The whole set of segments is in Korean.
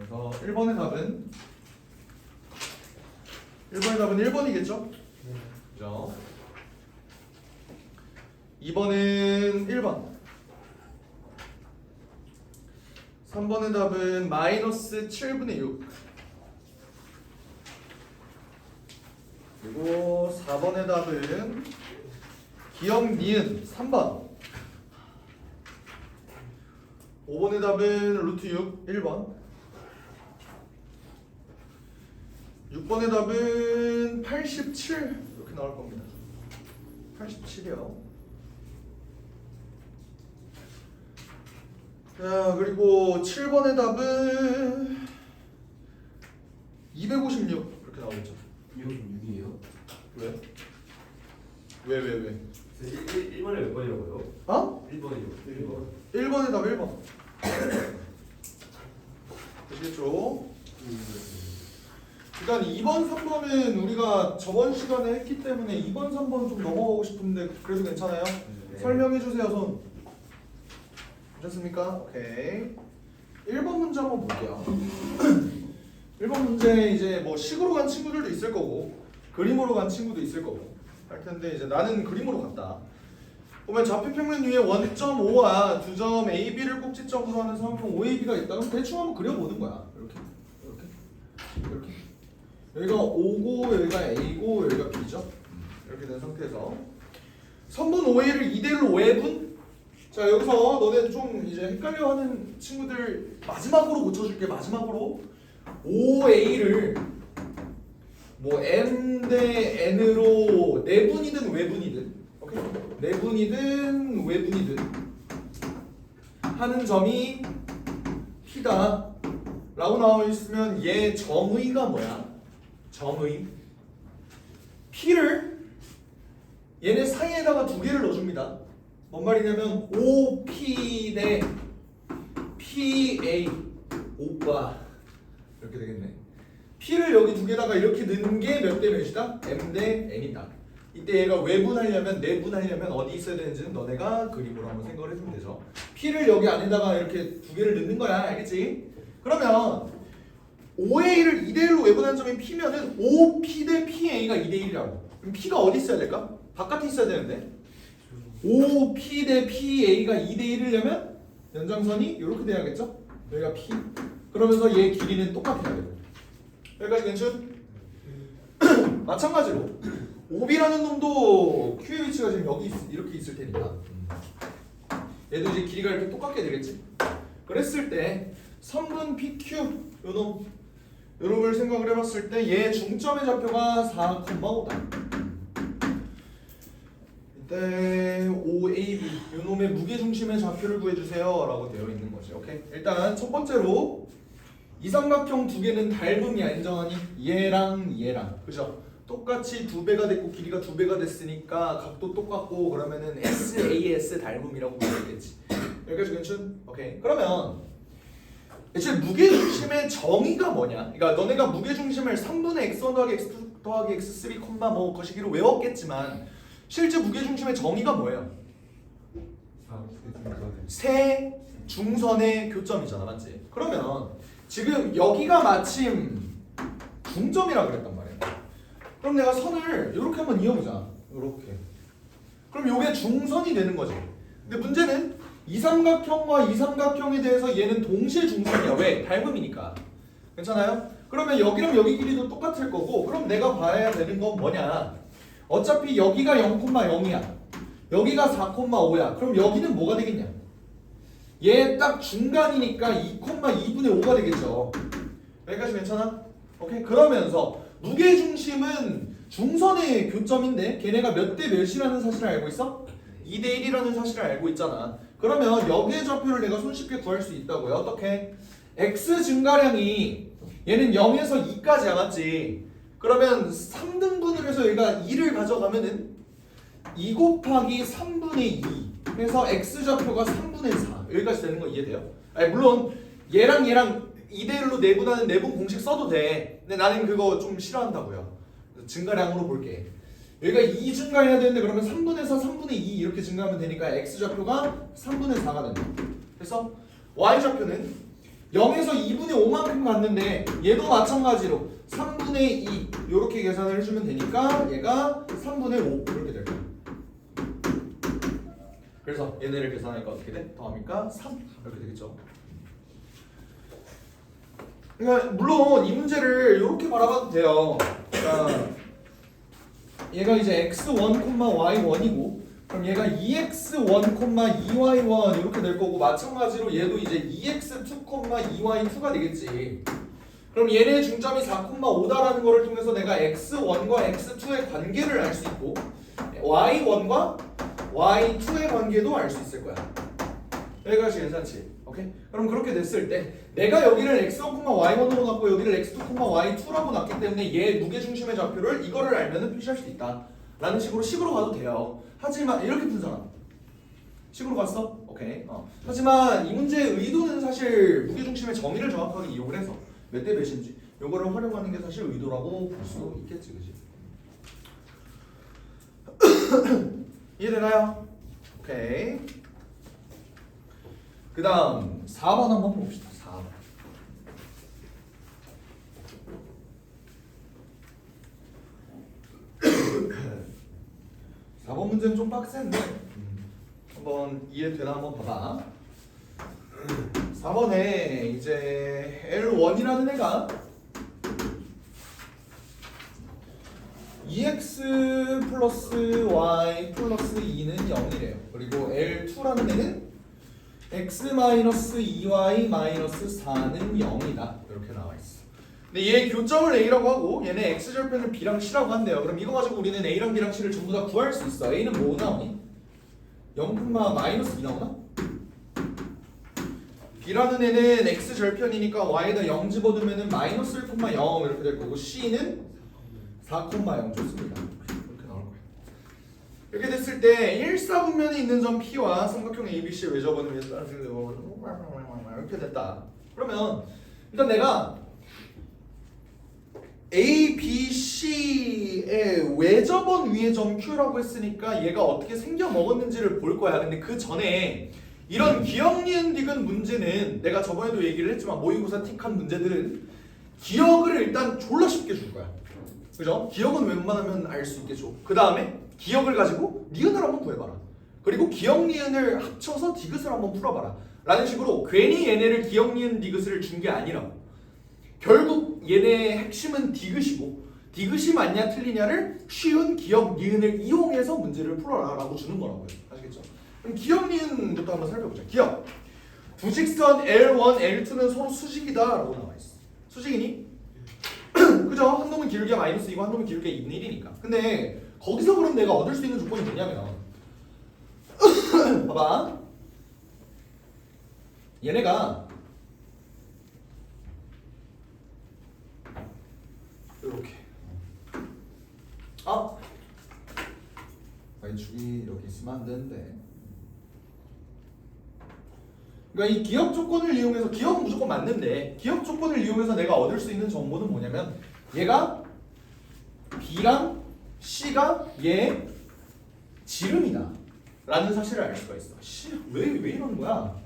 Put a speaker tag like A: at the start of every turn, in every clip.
A: 그래서 1번의 답은 1번이겠죠? 그죠? 2번은 1번. 3번의 답은 마이너스 7분의 6. 그리고 4번의 답은 기억 니은 3번. 5번의 답은 루트 6 1번. 6번의 답은 87 이렇게 나올 겁니다. 87이요. 자, 그리고 7번의 답은 256 이렇게 나오겠죠.
B: 256이에요?
A: 왜? 왜?
B: 1번에 몇 번이라고요?
A: 어?
B: 1번이요.
A: 1번의 답 1번. 되시겠죠? 일단 2번, 3번은 우리가 저번 시간에 했기 때문에 2번, 3번 좀 넘어가고 싶은데 그래도 괜찮아요?
B: 네.
A: 설명해 주세요, 손. 괜찮습니까? 오케이. 1번 문제 한번 볼게요. 1번 문제 이제 뭐 식으로 간 친구들도 있을 거고 그림으로 간 친구도 있을 거고 할 텐데 이제 나는 그림으로 갔다. 보면 좌표 평면 위에 원점 O와 두 점 A, B를 꼭지점으로 하는 삼각형 OAB가 있다. 그럼 대충 한번 그려보는 거야. 이렇게. 여기가 O고 여기가 A고 여기가 B죠. 이렇게 된 상태에서 선분 OA를 이대로 외분. 자, 여기서 너네 좀 이제 헷갈려하는 친구들 마지막으로 고쳐줄게. 마지막으로 OA를 뭐 M 대 N으로 내분이든 외분이든, 오케이? 내분이든 외분이든 하는 점이 P다 라고 나와 있으면 얘 점의가 뭐야? 점의 P를 얘네 사이에다가 두 개를 넣어줍니다. 뭔 말이냐면 OP 대 PA 오빠 이렇게 되겠네. P를 여기 두 개다가 이렇게 넣는 게 몇 대 몇이다? M 대 N이다. 이때 얘가 외분하려면 내분하려면 어디 있어야 되는지는 너네가 그림으로 한번 생각을 해주면 되죠. P를 여기 안에다가 이렇게 두 개를 넣는 거야. 알겠지? 그러면 OA를 2대1로 외분한 점이 P면은 OP 대 PA가 2대1이라고. 그럼 P가 어디 있어야 될까? 바깥에 있어야 되는데 OP 대 PA가 2대1이려면 연장선이 이렇게 돼야겠죠? 여기가 P. 그러면서 얘 길이는 똑같아야 돼요. 여기까지 괜찮? 마찬가지로 OB라는 놈도 Q의 위치가 지금 여기 이렇게 있을 테니까 얘도 이제 길이가 이렇게 똑같게 되겠지? 그랬을 때 선분 PQ 요놈 요놈을 생각을 해봤을 때 얘 중점의 좌표가 4,5다. 이때 OAB 요놈의 무게중심의 좌표를 구해주세요 라고 되어 있는 거지. 오케이? 일단 첫 번째로 이 삼각형 두 개는 닮음이야. 인정하니? 얘랑 얘랑 그죠? 똑같이 두 배가 됐고 길이가 두 배가 됐으니까 각도 똑같고 그러면은 SAS 닮음이라고 부르겠지. 여기까지 괜찮? 오케이. 그러면 애초에 무게중심의 정의가 뭐냐? 그러니까 너네가 무게중심을 3분의 x1 더하기 x2 더하기 x3 뭐 거시기로 외웠겠지만 실제 무게중심의 정의가 뭐예요? 세 중선의 교점이잖아, 맞지? 그러면 지금 여기가 마침 중점이라 그랬단 말이야. 그럼 내가 선을 이렇게 한번 이어보자. 이렇게. 그럼 이게 중선이 되는 거지. 근데 문제는 이 삼각형과 이 삼각형에 대해서 얘는 동시에 중선이야. 왜? 닮음이니까. 괜찮아요? 그러면 여기랑 여기 길이도 똑같을 거고 그럼 내가 봐야 되는 건 뭐냐? 어차피 여기가 0,0이야. 여기가 4,5야. 그럼 여기는 뭐가 되겠냐? 얘 딱 중간이니까 2,2분의 5가 되겠죠. 여기까지 괜찮아? 오케이? 그러면서 무게중심은 중선의 교점인데 걔네가 몇 대 몇이라는 사실을 알고 있어? 2대 1이라는 사실을 알고 있잖아. 그러면 여기의 좌표를 내가 손쉽게 구할 수 있다고요. 어떻게? x 증가량이 얘는 0에서 2까지야, 맞지? 그러면 3등분을 해서 얘가 2를 가져가면은 2 곱하기 3분의 2 해서 x 좌표가 3분의 4 여기까지 되는 거 이해돼요? 아니 물론 얘랑 2대1로 내분하는 내분 공식 써도 돼. 근데 나는 그거 좀 싫어한다고요. 증가량으로 볼게. 여기가 2 증가해야 되는데 그러면 3분의 4, 3분의 2 이렇게 증가하면 되니까 x 좌표가 3분의 4가 된다. 그래서 y 좌표는 0에서 2분의 5만큼 갔는데 얘도 마찬가지로 3분의 2 이렇게 계산을 해주면 되니까 얘가 3분의 5 이렇게 될 거야. 그래서 얘네를 계산하니까 어떻게 돼? 더하니까 3 이렇게 되겠죠. 그러니까 물론 이 문제를 이렇게 바라봐도 돼요. 그러니까 얘가 이제 x1, y1이고 그럼 얘가 2x1, 2y1 이렇게 될 거고 마찬가지로 얘도 이제 2x2, 2y2가 되겠지. 그럼 얘네 중점이 4,5다라는 거를 통해서 내가 x1과 x2의 관계를 알 수 있고 y1과 y2의 관계도 알 수 있을 거야. 여기까지 괜찮지? 오케이? 그럼 그렇게 됐을 때 내가 여기를 x1, y1으로 놨고 여기를 x2, y2라고 놨기 때문에 얘 무게중심의 좌표를 이거를 알면은 표시할 수 있다 라는 식으로 가도 돼요. 하지만 이렇게 풀잖아. 식으로 갔어? 오케이. 하지만 이 문제의 의도는 사실 무게중심의 정의를 정확하게 이용을 해서 몇 대 몇인지 요거를 활용하는 게 사실 의도라고 볼 수 있겠지, 그지? 이해되나요? 오케이. 그 다음 4번 한번 봅시다. 4번 문제는 좀 빡센데 한번 이해되나 한번 봐봐. 4번에 이제 L1이라는 애가 2x 플러스 y 플러스 2는 0이래요. 그리고 L2라는 애는 x 마이너스 2y 마이너스 4는 0이다. 이렇게 나와 있어. 근데 얘 교점을 A라고 하고 얘네 X절편을 B랑 C라고 한대요. 그럼 이거 가지고 우리는 A랑 B랑 C를 전부 다 구할 수 있어. A는 뭐 나오니? 0, 마이너스 2 나오나? B라는 애는 X절편이니까 Y에다 0 집어두면은 마이너스 1,0 이렇게 될 거고 C는 4,0 좋습니다. 이렇게 나올 거야. 이렇게 됐을 때 1사분면에 있는 점 P와 삼각형 ABC의 외접원을 위해서 이렇게 됐다. 그러면 일단 내가 A, B, C의 외접원 위의 점 Q라고 했으니까 얘가 어떻게 생겨 먹었는지를 볼 거야. 근데 그 전에 이런 기억, 니은, 디귿 문제는 내가 저번에도 얘기를 했지만 모의고사 틱한 문제들은 기억을 일단 졸라 쉽게 줄 거야. 그죠? 기억은 웬만하면 알 수 있게 줘. 그 다음에 기억을 가지고 니은을 한번 구해봐라. 그리고 기억, 니은을 합쳐서 디귿을 한번 풀어봐라. 라는 식으로 괜히 얘네를 기억, 니은, 디귿을 준 게 아니라고. 결국 얘네의 핵심은 디귿이고 디귿이 맞냐 틀리냐를 쉬운 기억, 니은을 이용해서 문제를 풀어라 라고 주는 거라고요. 아시겠죠? 그럼 기억, 니은부터 한번 살펴보자. 기억. 두 직선 L1, L2는 서로 수직이다 라고 나와 있어. 수직이니? 그죠? 한 놈은 길게 마이너스 2고 한 놈은 길게 2분의 1이니까. 근데 거기서 그럼 내가 얻을 수 있는 조건이 뭐냐면 봐봐. 얘네가 이렇게 Y축이 이렇게 있으면 안 되는데. 그러니까 이 기억 조건을 이용해서 기억은 무조건 맞는데 기억 조건을 이용해서 내가 얻을 수 있는 정보는 뭐냐면 얘가 B랑 C가 얘 지름이다 라는 사실을 알 수가 있어. 왜 이러는 거야?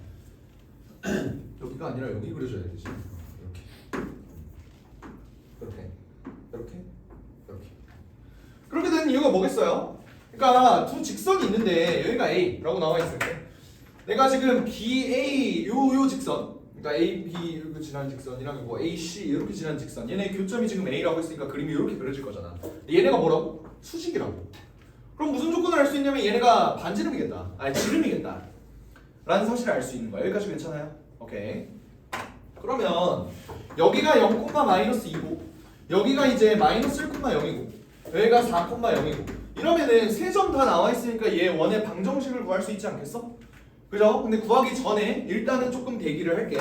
A: 여기가 아니라 여기 그려줘야 되지. 이렇게 그렇게 되는 이유가 뭐겠어요? 그러니까 두 직선이 있는데 여기가 A라고 나와 있을 때 내가 지금 BA 요 직선, 그러니까 AB 이렇게 지나는 직선이랑 뭐 AC 이렇게 지나는 직선, 얘네 교점이 지금 A라고 했으니까 그림이 이렇게 그려질 거잖아. 얘네가 뭐라고? 수직이라고. 그럼 무슨 조건을 알 수 있냐면 얘네가 반지름이겠다, 아니 지름이겠다 라는 사실을 알 수 있는 거야. 여기까지 괜찮아요? 오케이. 그러면 여기가 0, 마이너스 2고 여기가 이제 마이너스 1,0이고 여기가 4,0이고 이러면은 세 점 다 나와 있으니까 얘 원의 방정식을 구할 수 있지 않겠어? 그죠? 근데 구하기 전에 일단은 조금 대기를 할게.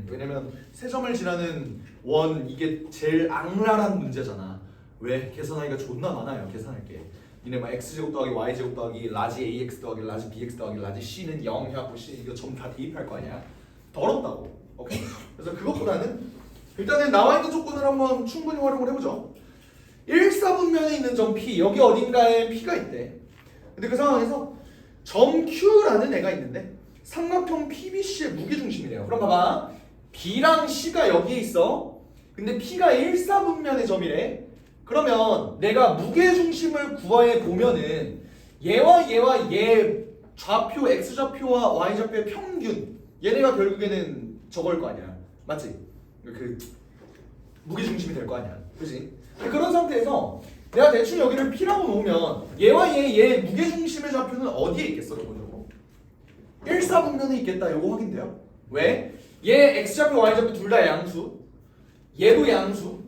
A: 왜냐면 세 점을 지나는 원 이게 제일 악랄한 문제잖아. 왜? 계산하기가 존나 많아요. 계산할게. 니네 막 x제곱 더하기 y제곱 더하기 라지 ax 더하기 라지 bx 더하기 라지 c는 0 해갖고 c 이거 전부 다 대입할 거 아니야. 더럽다고. 오케이? 그래서 그것보다는 일단은 나와 있는 조건을 한번 충분히 활용을 해보죠. 1사분면에 있는 점 P, 여기 어딘가에 P가 있대. 근데 그 상황에서 점 Q라는 애가 있는데 삼각형 PBC의 무게중심이래요. 그럼 봐봐. B랑 C가 여기에 있어. 근데 P가 일사분면의 점이래. 그러면 내가 무게중심을 구해 보면은 얘와 얘와 얘 좌표 x좌표와 y좌표의 평균 얘네가 결국에는 저걸 거 아니야. 맞지? 그 무게중심이 될 거 아니야. 그지? 그런 상태에서 내가 대충 여기를 P라고 놓으면 얘와 얘 무게중심의 좌표는 어디에 있겠어? 기본적으로 일사분면에 있겠다. 요거 확인돼요. 왜? 얘 x좌표 y좌표 둘 다 양수, 얘도 양수,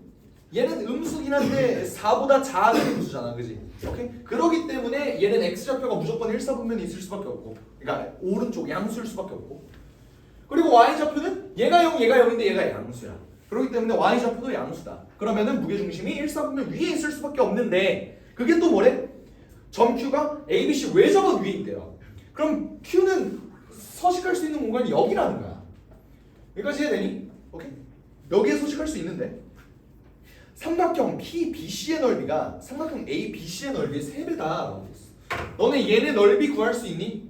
A: 얘는 음수긴 한데 4보다 작은 음수잖아. 그지? 오케이? 그러기 때문에 얘는 x좌표가 무조건 일사분면이 있을 수밖에 없고, 그러니까 오른쪽 양수일 수밖에 없고, 그리고 y좌표는 얘가 0, 얘가 0인데 얘가 양수야. 그렇기 때문에 y좌표도 양수다. 그러면은 무게중심이 일사분면 위에 있을 수밖에 없는데, 그게 또 뭐래? 점 Q가 A, B, C 외접은 위에 있대요. 그럼 Q는 서식할 수 있는 공간이 여기라는 거야. 여기까지 이해되니? 오케이? 여기에 서식할 수 있는데 삼각형 PBC의 넓이가 삼각형 ABC의 넓이의 3배다 라고 돼 있어. 너네 얘네 넓이 구할 수 있니?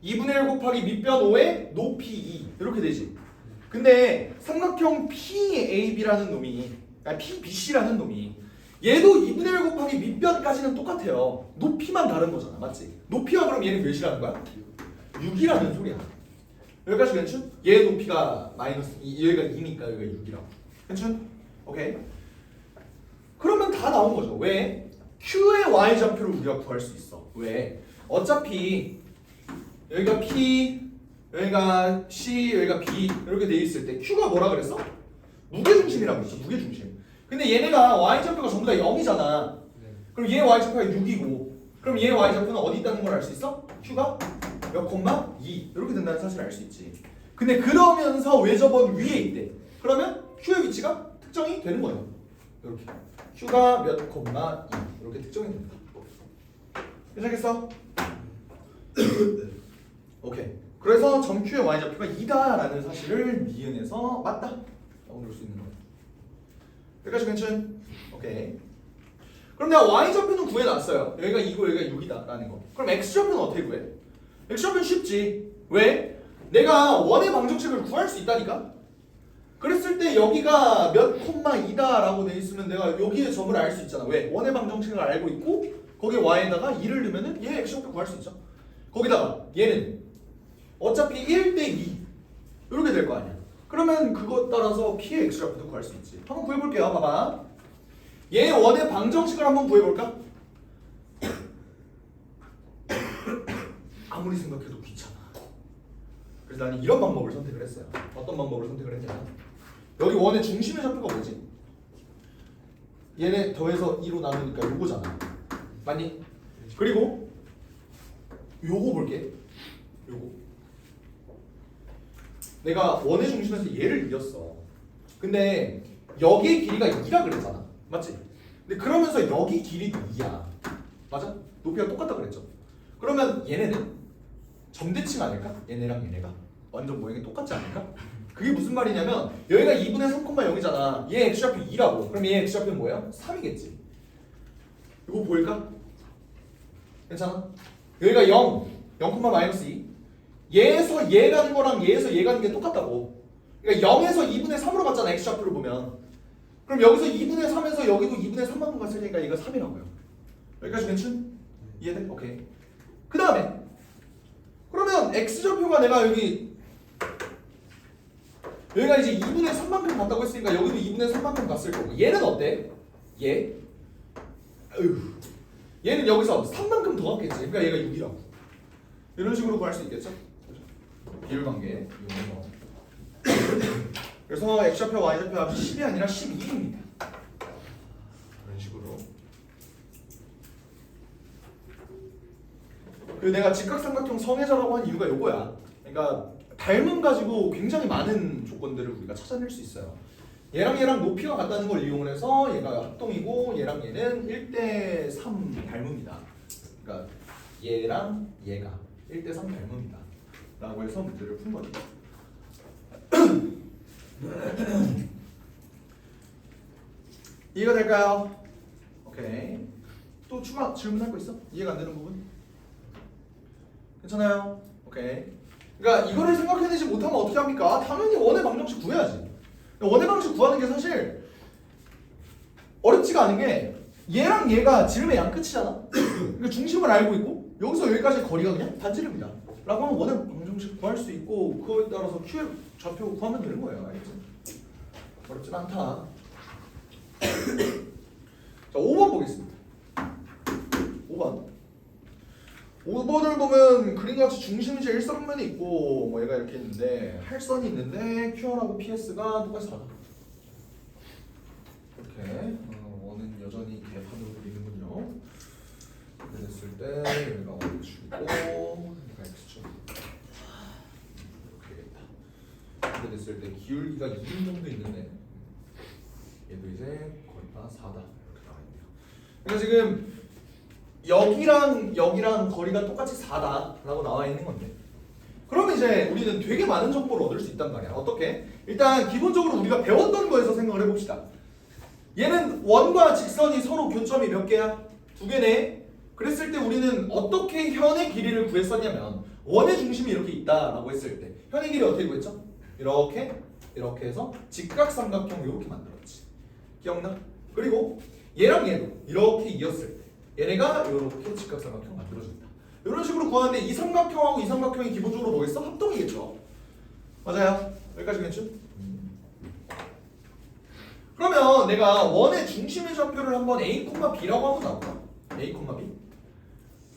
A: 2분의 1 곱하기 밑변 5에 높이 2 이렇게 되지. 근데 삼각형 PAB라는 놈이, 아니 PBC라는 놈이 얘도 2분의 1 곱하기 밑변까지는 똑같아요. 높이만 다른 거잖아. 맞지? 높이가 그럼 얘는 몇이라는 거야? 6이라는 소리야. 여기까지 괜찮? 얘 높이가 마이너스, 여기가 2니까 여기가 6이라고. 괜찮? 오케이. 그러면 다 나온 거죠. 왜? Q의 y좌표를 우리가 구할 수 있어. 왜? 어차피 여기가 P, 여기가 C, 여기가 B 이렇게 돼 있을 때 Q가 뭐라 그랬어? 무게중심이라고 했어. 무게중심. 근데 얘네가 y좌표가 전부 다 0이잖아. 그럼 얘 y좌표가 6이고, 그럼 얘 y좌표는 어디 있다는 걸 알 수 있어? Q가 몇 콤마 2 이렇게 된다는 사실을 알 수 있지. 근데 그러면서 외접은 위에 있대. 그러면 Q의 위치가 특정이 되는 거예요. 이렇게 Q가 몇 콤마 2 이렇게 특정이 됩니다. 괜찮겠어? 오케이. 그래서 점 Q의 y좌표가 2다라는 사실을 니은에서 맞다 라고 볼 수 있는 거예요. 여기까지 괜찮? 오케이. 그럼 내가 y좌표는 구해놨어요. 여기가 2고 여기가 6이다 라는 거. 그럼 x좌표는 어떻게 구해? x좌표는 쉽지. 왜? 내가 원의 방정식을 구할 수 있다니까? 그랬을 때 여기가 몇 콤마 2다 라고 돼 있으면 내가 여기에 점을 알 수 있잖아. 왜? 원의 방정식을 알고 있고 거기에 y에다가 2를 넣으면 얘 x좌표 구할 수 있죠. 거기다가 얘는 어차피 1대 2 이렇게 될 거 아니야. 그러면 그것 따라서 P의 x좌표도 구할 수 있지. 한번 구해볼게요. 봐봐. 얘 원의 방정식을 한번 구해볼까? 아무리 생각해도 귀찮아. 그래서 나는 이런 방법을 선택을 했어요. 어떤 방법을 선택을 했냐? 여기 원의 중심의 좌표가 뭐지? 얘네 더해서 2로 나누니까 요거잖아. 맞니? 그리고 요거 볼게. 요거. 내가 원의 중심에서 얘를 이겼어. 근데 여기의 길이가 2라 그랬잖아. 맞지? 근데 그러면서 여기 길이도 2야. 맞아? 높이가 똑같다 그랬죠? 그러면 얘네는 점대칭 아닐까? 얘네랑 얘네가 완전 모양이 똑같지 않을까? 그게 무슨 말이냐면 여기가 2분의 3,0이잖아. 얘 x좌표 2라고. 그럼 얘 x좌표는 뭐예요? 3이겠지. 이거 보일까? 괜찮아? 여기가 0, 0,-2. 얘에서 얘 가는 거랑 얘에서 얘 가는 게 똑같다고. 그러니까 0에서 2분의 3으로 갔잖아. x좌표를 보면. 그럼 여기서 2분의 3에서 여기도 2분의 3만큼 갔으니까 얘가 3이라고요. 여기까지 괜찮? 이해돼? 오케이. 그 다음에 그러면 x좌표가 내가 여기가 이제 2분의 3만큼 갔다고 했으니까 여기도 2분의 3만큼 갔을 거고, 얘는 어때? 얘는 여기서 3만큼 더 갔겠지. 그러니까 얘가 6이라고. 이런 식으로 구할 수 있겠죠? 비율관계 이용해서. 그래서 x좌표 y좌표 합이 10이 아니라 12입니다. 이런 식으로. 그리고 내가 직각삼각형 성애자라고 한 이유가 요거야. 그러니까 닮음 가지고 굉장히 많은 조건들을 우리가 찾아낼 수 있어요. 얘랑 얘랑 높이가 같다는 걸 이용을 해서 얘가 합동이고 얘랑 얘는 1대 3 닮음이다. 그러니까 얘랑 얘가 1대 3 닮음이다 라고 해서 문제를 푼 거죠. 이해가 될까요? 오케이. 또 추가 질문할 거 있어? 이해가 안 되는 부분? 괜찮아요? 오케이. 그러니까 이거를 생각해내지 못하면 어떻게 합니까? 당연히 원의 방정식 구해야지. 원의 방정식 구하는 게 사실 어렵지가 않은 게 얘랑 얘가 지름의 양 끝이잖아. 그러니까 중심을 알고 있고 여기서 여기까지 거리가 그냥 단지름이다 라고 하면 원의 방정식 구할 수 있고 그거에 따라서 Q의 좌표 구하면 되는 거예요. 알겠지? 어렵진 않다. 자, 5번 보겠습니다. 5번을 보면 그림같이 중심이지 일선면이 있고 뭐 얘가 이렇게 있는데 할선이 있는데 Q1하고 PS가 똑같이 다르다. 이렇게 원은 여전히 개판으로 그리는군요. 이렇게 됐을 때 얘가 Y축이고 얘가 X축 이렇게 되겠다. 이렇게 됐을 때 기울기가 2인 정도 있는데 얘도 이제 거리가 4다 이렇게 나와 있네요. 그러니까 지금 여기랑 거리가 똑같이 4다라고 나와 있는 건데 그러면 이제 우리는 되게 많은 정보를 얻을 수 있단 말이야. 어떻게? 일단 기본적으로 우리가 배웠던 거에서 생각을 해봅시다. 얘는 원과 직선이 서로 교점이 몇 개야? 2개네. 그랬을 때 우리는 어떻게 현의 길이를 구했었냐면 원의 중심이 이렇게 있다라고 했을 때 현의 길이 어떻게 구했죠? 이렇게 해서 직각삼각형 이렇게 만들었지. 기억나? 그리고 얘랑 얘도 이렇게 이었을 때 얘네가 이렇게 직각삼각형 만들어준다. 이런 식으로 구하는데 이 삼각형하고 이 삼각형이 기본적으로 뭐겠어? 합동이겠죠. 맞아요. 여기까지겠죠? 그러면 내가 원의 중심의 좌표를 한번 A, B라고 한번 나올까? A, B.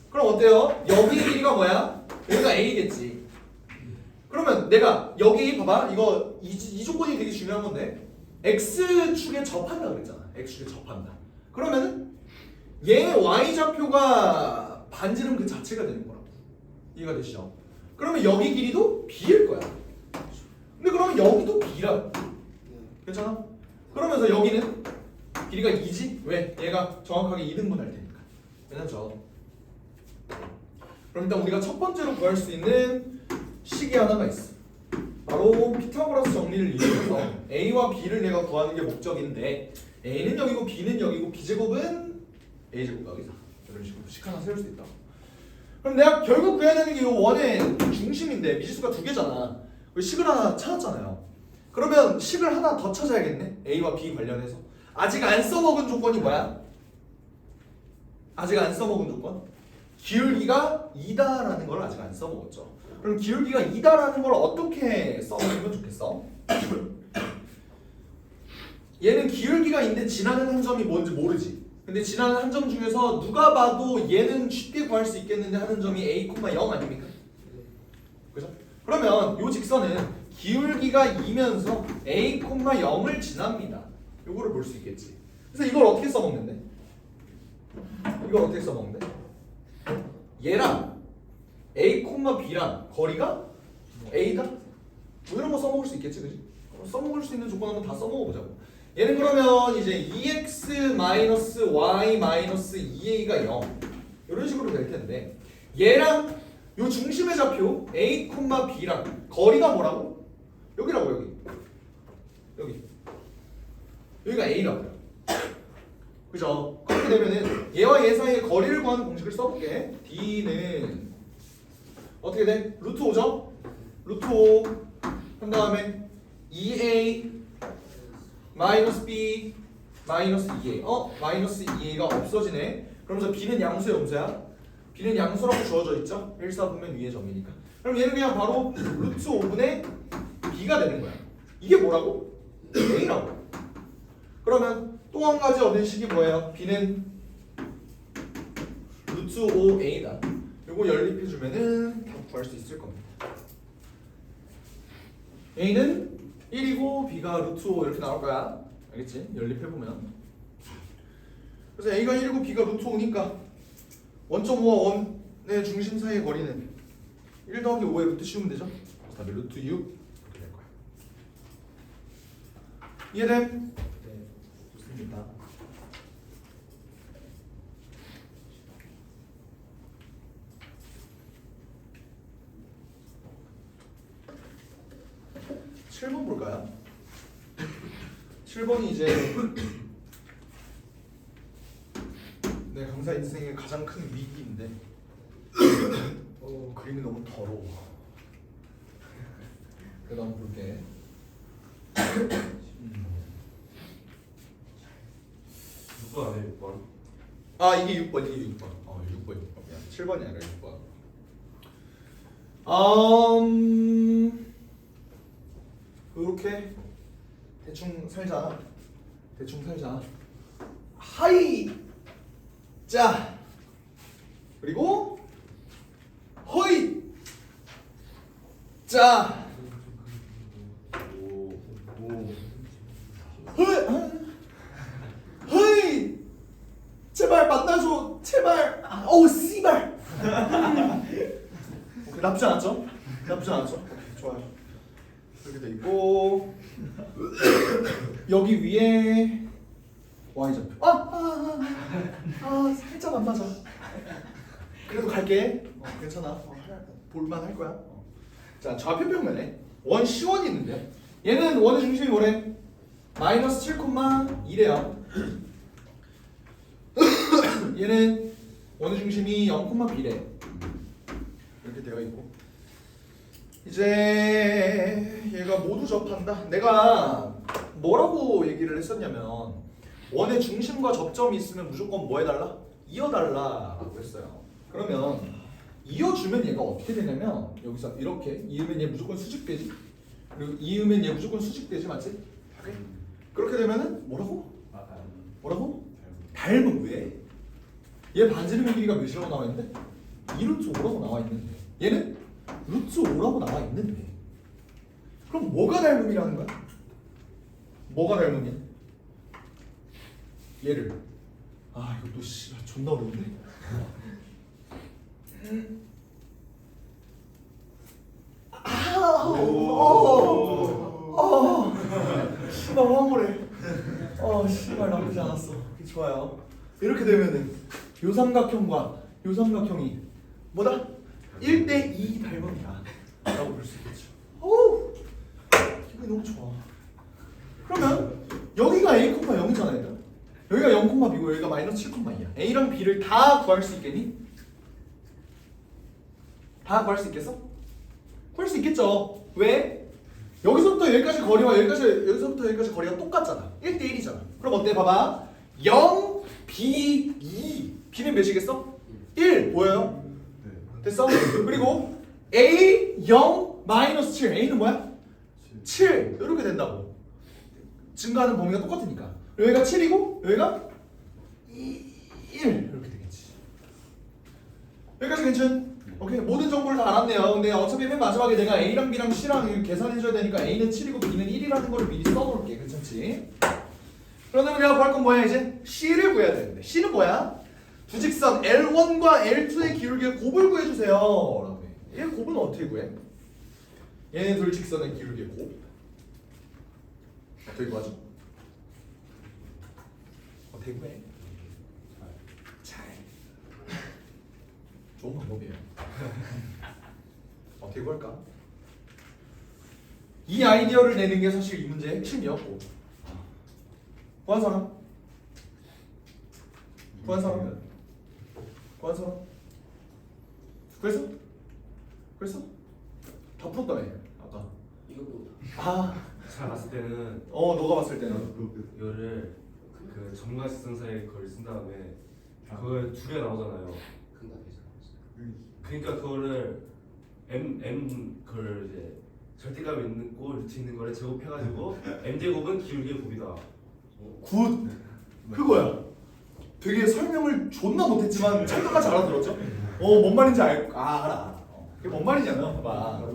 A: 그럼 어때요? 여기 길이가 뭐야? 여기가 A겠지. 그러면 내가 여기 봐봐. 이거 이 조건이 되게 중요한 건데 X축에 접한다 그랬잖아. X축에 접한다. 그러면은 얘 Y좌표가 반지름 그 자체가 되는 거라고. 이해가 되시죠? 그러면 여기 길이도 B일 거야. 근데 그러면 여기도 B라고. 괜찮아? 그러면서 여기는 길이가 2지? 왜? 얘가 정확하게 2등분 할 테니까. 괜찮죠? 그럼 일단 우리가 첫 번째로 구할 수 있는 식이 하나가 있어. 바로 피타고라스 정리를 이용해서 A와 B를 내가 구하는 게 목적인데 A는 여기고 B는 여기고 B제곱은 A제곱 더하기 4 이런 식으로 식 하나 세울 수 있다. 그럼 내가 결국 구해야 되는 게 이 원의 중심인데 미지수가 2개잖아. 식을 하나 찾았잖아요. 그러면 식을 하나 더 찾아야겠네. A와 B 관련해서. 아직 안 써먹은 조건이 뭐야? 아직 안 써먹은 조건? 기울기가 2다라는 걸 아직 안 써먹었죠. 그럼 기울기가 2다라는 걸 어떻게 써먹으면 좋겠어? 얘는 기울기가 있는데 지나는 한 점이 뭔지 모르지. 근데 지나는 한 점 중에서 누가 봐도 얘는 쉽게 구할 수 있겠는데 하는 점이 A, 0 아닙니까? 그죠? 그러면 요 직선은 기울기가 2면서 A, 0을 지납니다. 요거를 볼 수 있겠지. 그래서 이걸 어떻게 써먹는데? 이걸 어떻게 써먹는데? 얘랑 A, B랑 거리가 A다? 뭐 이런 거 써먹을 수 있겠지, 그지? 써먹을 수 있는 조건 한번 다 써먹어보자고. 얘는 그러면 이제 2x-y-2a가 0 이런 식으로 될 텐데 얘랑 요 중심의 좌표 A, B랑 거리가 뭐라고? 여기라고 여기가 A라고요. 그죠? 그렇게 되면은 얘와 얘 사이의 거리를 구하는 공식을 써볼게. D는 어떻게 돼? 루트 5죠? 루트 5. 그 다음에 2A 마이너스 B 마이너스 2A. 마이너스 2A가 없어지네. 그러면서 B는 양수야, 음수야? B는 양수라고 주어져 있죠? 1사분면 위의 점이니까. 그럼 얘는 그냥 바로 루트 5분의 B가 되는 거야. 이게 뭐라고? A라고. 그러면 또 한 가지 얻은 식이 뭐예요? B는 루트 5A다. 요거 연립해주면은 다 구할 수 있을 겁니다. A는 1이고 B가 루트 5 이렇게 나올 거야. 알겠지? 연립해보면. 그래서 A가 1이고 B가 루트 5니까 1.5와 1의 중심 사이의 거리는 1 더하기 5의 루트 씌우면 되죠? 그 다음에 루트 6 이렇게 될 거야. 이해됨? 네, 좋습니다. (7번) 볼까요? 7번이 이제 내 강사 인생의 가장 큰 위기인데 그림이 너무 더러워. 그래도 한번 볼게.
B: 6번 안에 6번.
A: 아 이게 6번 이게 6번. 6번 6번이야. 7번이 아니라 6번. 이렇게 대충 살자. 대충 살자. 하이. 자. 그리고 허이. 자.
B: 오.
A: 허이. 제발 만나줘. 제발. 어우 씨발. 오케이, 나쁘지 않았죠? 나쁘지 않았죠? 오케이, 좋아요. 이렇게 돼 있고 여기 위에 y 좌표. 살짝 안 맞아. 그래도 갈게. 괜찮아. 볼만 할 거야. 자 좌표 평면에 원 C1이 있는데 얘는 원의 중심이 뭐래? 마이너스 7,2래요. 얘는 원의 중심이 0,B래. 이렇게 되어 있고 이제 얘가 모두 접한다. 내가 뭐라고 얘기를 했었냐면 원의 중심과 접점이 있으면 무조건 뭐 해달라? 이어달라라고 했어요. 그러면 이어주면 얘가 어떻게 되냐면 여기서 이렇게 이으면 얘 무조건 수직되지. 그리고 이으면 얘 무조건 수직되지, 맞지? 그렇게 되면은 뭐라고? 뭐라고? 닮은 왜? 얘 반지름의 길이가 몇이라고 나와 있는데? 2루트 5라고 나와 있는데 얘는 루트 5라고 나와 있는데 그럼 뭐가 닮음이라는 거야? 뭐가 닮음이야? 얘를 이거 또 씨발 존나 어려운데 씨발 황홀해. 씨발 나쁘지 않았어. 좋아요. 이렇게 되면은 요 삼각형과 요 삼각형이 뭐다? 1대2 닮음이야 라고 볼 수 있겠죠. 기분이 너무 좋아. 그러면 여기가 A,0이잖아 얘들아. 여기가 0,B고 여기가 마이너스 7,2야. A랑 B를 다 구할 수 있겠니? 다 구할 수 있겠어? 구할 수 있겠죠. 왜? 여기서부터 여기까지 거리와 여기서부터 여기까지 거리가 똑같잖아. 1대1이잖아. 그럼 어때? 봐봐. 0, B, 2. B는 몇이겠어? 1 보여요? 됐어? 그리고 A, 0, 마이너스 7. A는 뭐야? 7. 이렇게 된다고. 증가하는 범위가 똑같으니까. 여기가 7이고 여기가 1 이렇게 되겠지. 여기까지 괜찮? 오케이. 모든 정보를 다 알았네요. 근데 어차피 맨 마지막에 내가 A랑 B랑 C랑 계산해줘야 되니까 A는 7이고 B는 1이라는 걸 미리 써놓을게. 괜찮지? 그러면 내가 구할 건 뭐야 이제? C를 구해야 되는데 C는 뭐야? 두 직선 L1과 L2의 기울기의 곱을 구해주세요. 라고 해. 얘 곱은 어떻게 구해? 얘네 둘 직선의 기울기의 곱 어떻게 구하죠? 어떻게 구해? 잘. 좋은 방법이에요. 어떻게 구할까? 이 아이디어를 내는 게 사실 이 문제의 핵심이었고 구한 사람? 구한 사람? 구한 사람? 그래서? 그래서? 다 풀었다며 아까.
B: 이것도
A: 제가
B: 봤을 때는
A: 너가 봤을 때는
B: 이거를 그 정과 직선 사이에 거리를 쓴 다음에 그걸 두 개 나오잖아요. 그러니까 그거를 그걸 이제 절대값이 있는 거 루트 있는 거를 제곱해가지고 m 제곱은 기울기의 곱이다.
A: 굿! 그거야. 되게 설명을 존나 못했지만 찰떡같이 알아들었죠? 뭔 말인지 알아. 그게 뭔 말이냐면 봐봐.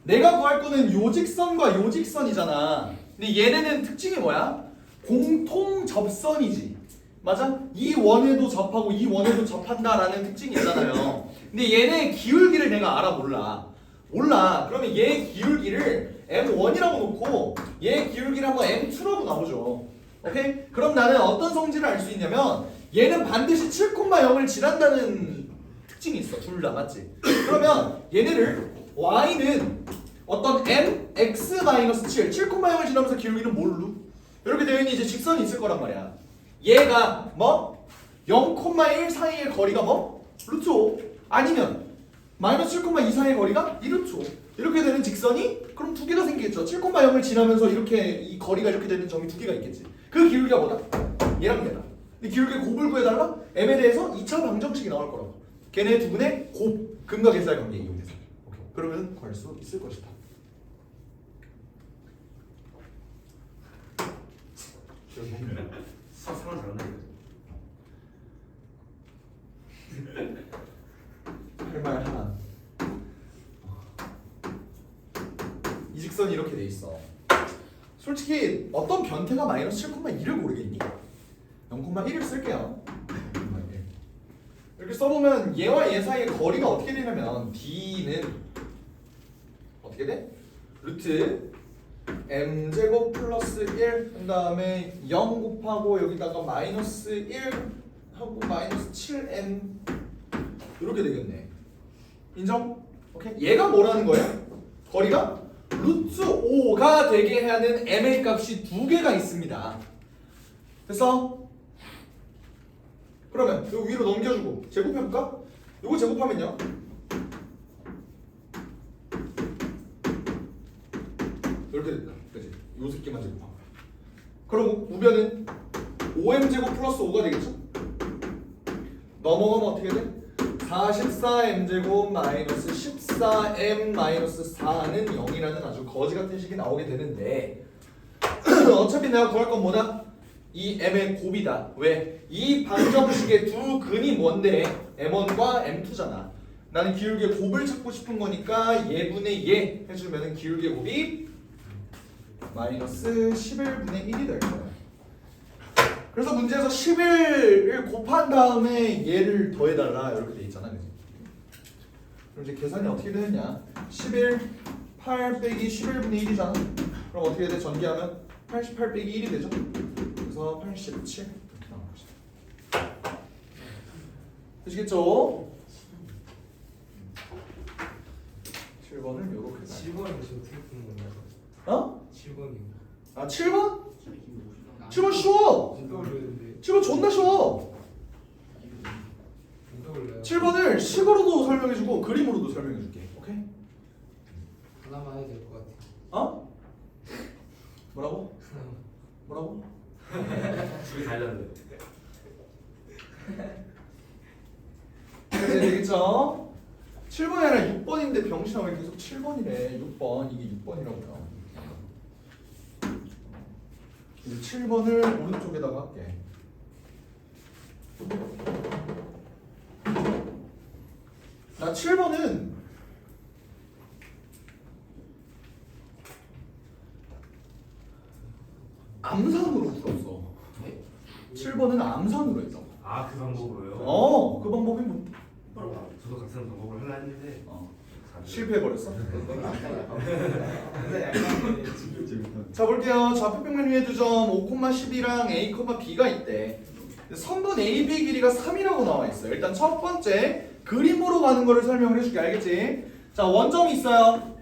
A: 내가 구할 거는 요 직선과 요 직선이잖아. 근데 얘네는 특징이 뭐야? 공통 접선이지. 맞아? 이 원에도 접하고 이 원에도 접한다라는 특징이 있잖아요. 근데 얘네 기울기를 내가 알아 몰라. 그러면 얘 기울기를 M1이라고 놓고 얘 기울기를 한번 M2라고 나오죠. 오케이? 그럼 나는 어떤 성질을 알 수 있냐면 얘는 반드시 7,0을 지난다는 특징이 있어. 둘 다 맞지? 그러면 얘네를 y는 어떤 m, x-7 7,0을 지나면서 기울기는 뭘로? 이렇게 되어 있는 이제 직선이 있을 거란 말이야. 얘가 뭐? 0,1 사이의 거리가 뭐? 루트 5 아니면 마이너스 7,2 사이의 거리가 2루트 5 이렇게 되는 직선이 그럼 두 개가 생기겠죠. 7,0을 지나면서 이렇게 이 거리가 이렇게 되는 점이 두 개가 있겠지. 그 기울기가 뭐다? 얘랑 얘다. 이 기울기 곱을 구해달라? m에 대해서 2차 방정식이 나올 거라고. 걔네 두 분의 곱, 근과 계수의 관계 이용해서. 오케이. 그러면 구할 수 있을 것이다.
B: 수학 상황 장난
A: 할말 하나. 이 직선이 이렇게 돼 있어. 솔직히 어떤 변태가 마이너스 7,1을 고르겠니? 0,1을 쓸게요. 0,1. 이렇게 써보면 얘와 얘 사이의 거리가 어떻게 되냐면 D는 어떻게 돼? 루트 m제곱 플러스 1 그 다음에 0 곱하고 여기다가 마이너스 1 하고 마이너스 7m 이렇게 되겠네. 인정? 오케이? 얘가 뭐라는 거야? 거리가 루트 5가 되게 하는 m의 값이 두 개가 있습니다. 됐어? 그러면 요 위로 넘겨주고 제곱해볼까? 요거 제곱하면요 이렇게 된다. 그치? 요 새끼만 제곱한 거야. 그럼 우변은 5m제곱 플러스 5가 되겠죠? 넘어가면 어떻게 돼? 44m제곱 마이너스 14m 마이너스 4는 0이라는 아주 거지 같은 식이 나오게 되는데 어차피 내가 구할 건 뭐다? 이 m의 곱이다. 왜? 이 방정식의 두 근이 뭔데? m1과 m2잖아. 나는 기울기의 곱을 찾고 싶은 거니까 얘분의 얘 해주면은 기울기의 곱이 마이너스 11분의 1이 될 거야. 그래서 문제에서 11을 곱한 다음에 얘를 더해달라 이렇게 돼 있잖아, 그지? 그럼 이제 계산이 어떻게 되느냐? 11, 8 빼기 11분의 1이잖아. 그럼 어떻게 돼? 전개하면 88 빼기 1이 되죠? 그래서 87 이렇게 나온 것이다. 되시겠죠? 7번을 요렇게
C: 7번은 지금 어떻게 푸는 건가요?
A: 어?
C: 7번이요.
A: 아 7번? 7번 쉬워!
C: 진짜 어려운데.
A: 7번 존나 쉬워!
C: 진짜 어려요.
A: 7번을 식으로도 설명해주고 그림으로도 설명해줄게. 오케이?
C: 하나만 해도 될 것 같아요.
A: 어? 뭐라고? 뭐라고?
B: 둘이 달렸는데
A: 네, 되겠죠? 7번이 아니라 6번인데 병신아 왜 계속 7번이래. 6번 이게 6번이라고요. 이제 7번을 오른쪽에다가 할게. 나 7번은 암산으로 풀었어. 7번은 암산으로 했어.
B: 아 그 방법으로요?
A: 그 방법이 뭐?
B: 저도 같은 방법을 하려 했는데
A: 실패해버렸어?
C: 근데 약간
A: 자 볼게요. 좌표평면 위에 두 점 5,12랑 A, B가 있대. 선분 AB 길이가 3이라고 나와 있어요. 일단 첫 번째 그림으로 가는 거를 설명을 해줄게. 알겠지? 자 원점이 있어요.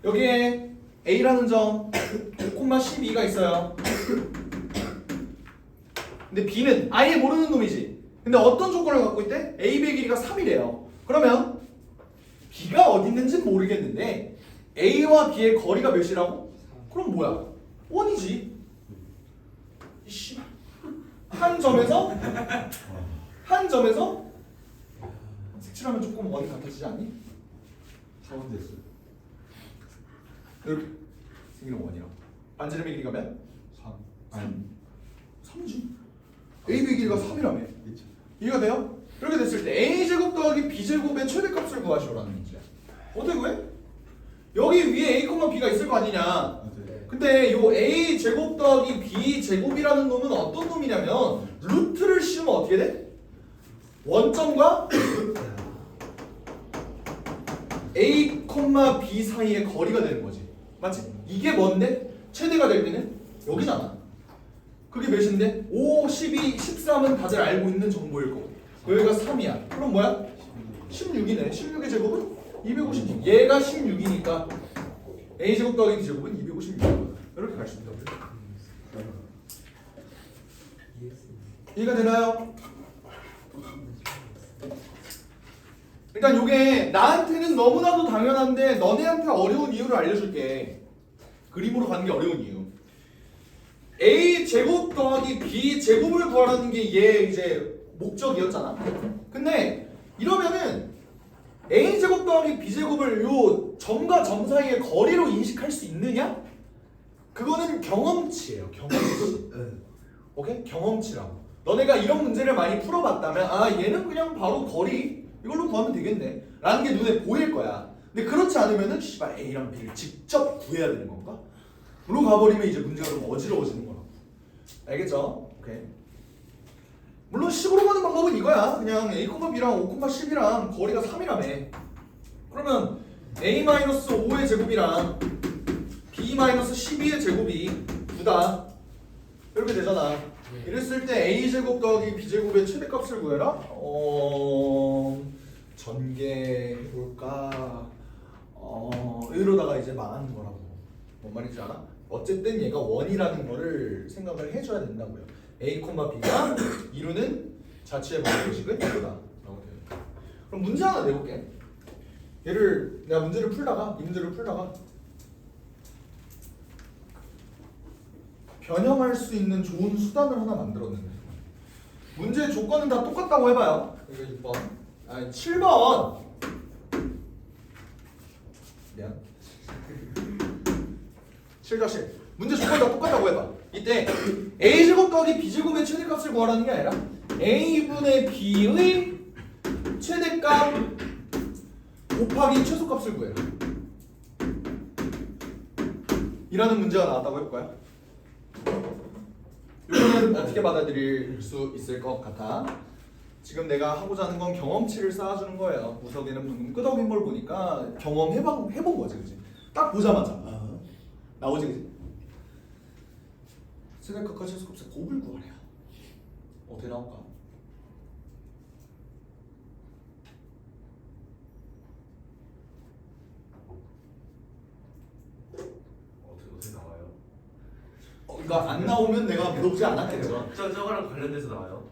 A: 여기에 A라는 점 5,12가 있어요. 근데 B는 아예 모르는 놈이지. 근데 어떤 조건을 갖고 있대? AB의 길이가 3이래요. 그러면 B가 어디 있는지 모르겠는데 A와 B의 거리가 몇이라고? 그럼 뭐야? 1이지. 이씨. 한 점에서 색칠하면 조금 원이 같아지지 않니?
D: 4번 됐어요.
A: 이렇게 생기는 원이라고. 반지름의 길이가 몇?
D: 3. 아니,
A: 3이지. AB의 길이가 3이라며.
D: 그쵸.
A: 이해가 돼요? 이렇게 됐을 때 A제곱 더하기 B제곱의 최대값을 구하시오라는 문제야. 어떻게 구해? 여기 위에 A, B가 있을 거 아니냐.
D: 맞아요.
A: 근데 요 A 제곱 더하기 B 제곱이라는 놈은 어떤 놈이냐면 루트를 씌우면 어떻게 돼? 원점과 A, B 사이의 거리가 되는 거지. 맞지? 이게 뭔데? 최대가 될 때는 여기잖아. 그게 몇인데? 5, 12, 13은 다들 알고 있는 정보일 거고 여기가 3이야. 그럼 뭐야? 16이네. 16의 제곱은 256. 얘가 16이니까 A제곱 더하기 B제곱은 256. 이렇게 갈 수 있다고. 이해가 되나요? 일단 요게 나한테는 너무나도 당연한데 너네한테 어려운 이유를 알려줄게. 그림으로 가는 게 어려운 이유. A 제곱 더하기 B 제곱을 구하라는 게 얘 이제 목적이었잖아. 근데 이러면은 A 제곱 더하기 B 제곱을 요 점과 점 사이의 거리로 인식할 수 있느냐? 그거는 경험치예요. 경험치. 오케이? 경험치라고. 너네가 이런 문제를 많이 풀어봤다면 아 얘는 그냥 바로 거리 이걸로 구하면 되겠네 라는 게 눈에 보일 거야. 근데 그렇지 않으면은 씨발 A랑 B를 직접 구해야 되는 건가? 로 가버리면 이제 문제가 좀 어지러워지는 거라고. 알겠죠? 오케이. 물론 식으로 가는 방법은 이거야. 그냥 A, B랑 5, 10이랑 거리가 3이라며. 그러면 A-5의 제곱이랑 B-12의 제곱이 9다. 이렇게 되잖아. 이랬을 때 A 제곱 더하기 B 제곱의 최대값을 구해라. 전개해볼까? 이러다가 이제 망하는 거라고. 뭔 말인지 알아? 어쨌든 얘가 원이라는 거를 생각을 해줘야 된다고요. A, B가 이루는 자취의 방정식은 이거다. 그럼 문제 하나 내볼게. 얘를 내가 문제를 풀다가 이 문제를 풀다가 변형할 수 있는 좋은 수단을 하나 만들었는데 문제 조건은 다 똑같다고 해봐요. 이거 6번 아니 7번 미안 7-7 문제 조건이 다 똑같다고 해봐. 이때 A제곱 더하기 B제곱의 최대값을 구하라는 게 아니라 A분의 B의 최대값 곱하기 최소값을 구해라 이라는 문제가 나왔다고 해볼까요? 이거는 어떻게 받아들일 수 있을 것 같아? 지금 내가 하고자 하는 건 경험치를 쌓아주는 거예요. 우석이는 방금 끄덕인 걸 보니까 해본 거지, 그치? 딱 보자마자 나오지, 그치? 최대값과 최소값의 곱을 구하래요. 어떻게 나올까?
B: 어떻게 나와요?
A: 그러니까 안 나오면 내가 물어보지 않았겠죠.
B: 저거랑 관련돼서 나와요?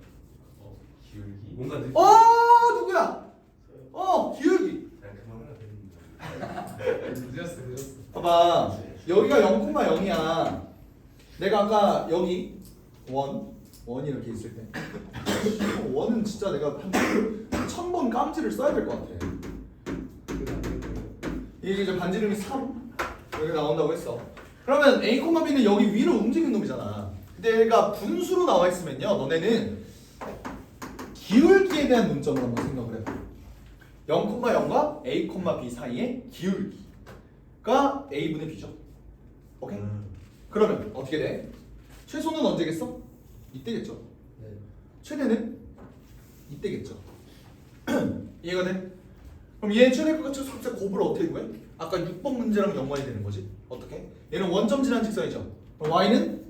B: 기울기? 뭔가 느낌?
A: 누구야? 기울기.
C: 늦었어.
A: 봐봐, 여기가 0,0이야. 내가 아까 여기 원이 이렇게 있을 때 원은 진짜 내가 한 1000번 깜지를 써야 될 것 같아. 이게 이제 반지름이 3 여기 나온다고 했어. 그러면 A, B는 여기 위로 움직이는 놈이잖아. 근데 얘가 분수로 나와 있으면요, 너네는 기울기에 대한 논점을 한번 생각을 해봐. 0,0과 A, B 사이의 기울기가 A분의 B죠. 오케이? 그러면 어떻게 돼? 최소는 언제겠어? 이때겠죠.
C: 네.
A: 최대는 이때겠죠. 이해가 돼? 그럼 얘 최대값과 최소값의 곱을 어떻게 구해? 아까 6번 문제랑 연관이 되는 거지. 어떻게? 얘는 원점 지난 직선이죠. 그럼 y는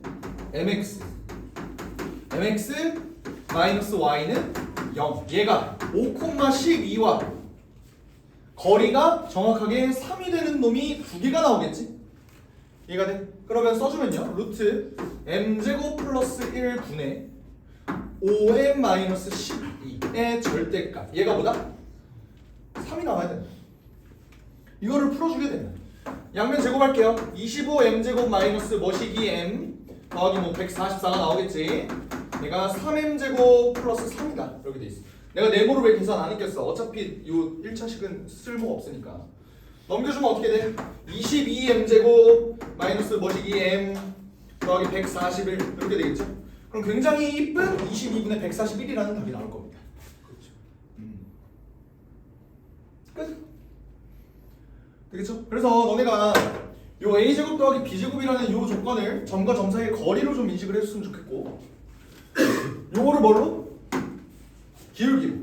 A: mx 마이너스 y는 0. 얘가 5,12와 거리가 정확하게 3이 되는 놈이 두 개가 나오겠지? 이해가 돼? 그러면 써주면요, 루트 m제곱 플러스 1분의 5m 마이너스 12의 절대값, 얘가 뭐다? 3이 나와야 된다. 이거를 풀어주게 되면 양면 제곱할게요. 25m제곱 마이너스 머시기 m 더하기 144가 나오겠지. 얘가 3m제곱 플러스 3이다 이렇게 돼 있어. 내가 네모로 왜 계산 안 했겠어? 어차피 요 1차식은 쓸모가 없으니까. 넘겨주면 어떻게 돼? 22m제곱 마이너스 머시기 m 더하기 141 이렇게 되겠죠? 그럼 굉장히 이쁜 22분의 141이라는 답이 나올 겁니다.
C: 그렇죠.
A: 끝. 되겠죠? 그래서 너네가 요 a제곱 더하기 b제곱이라는 요 조건을 점과 점 사이의 거리로 좀 인식을 해줬으면 좋겠고, 요거를 뭘로? 기울기로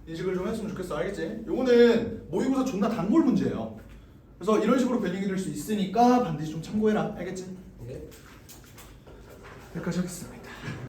A: 인식을 좀 했으면 좋겠어. 알겠지? 요거는 모의고사 존나 단골 문제예요. 그래서 이런 식으로 변형이 될 수 있으니까 반드시 좀 참고해라. 알겠지?
C: 네.
A: 여기까지 하겠습니다.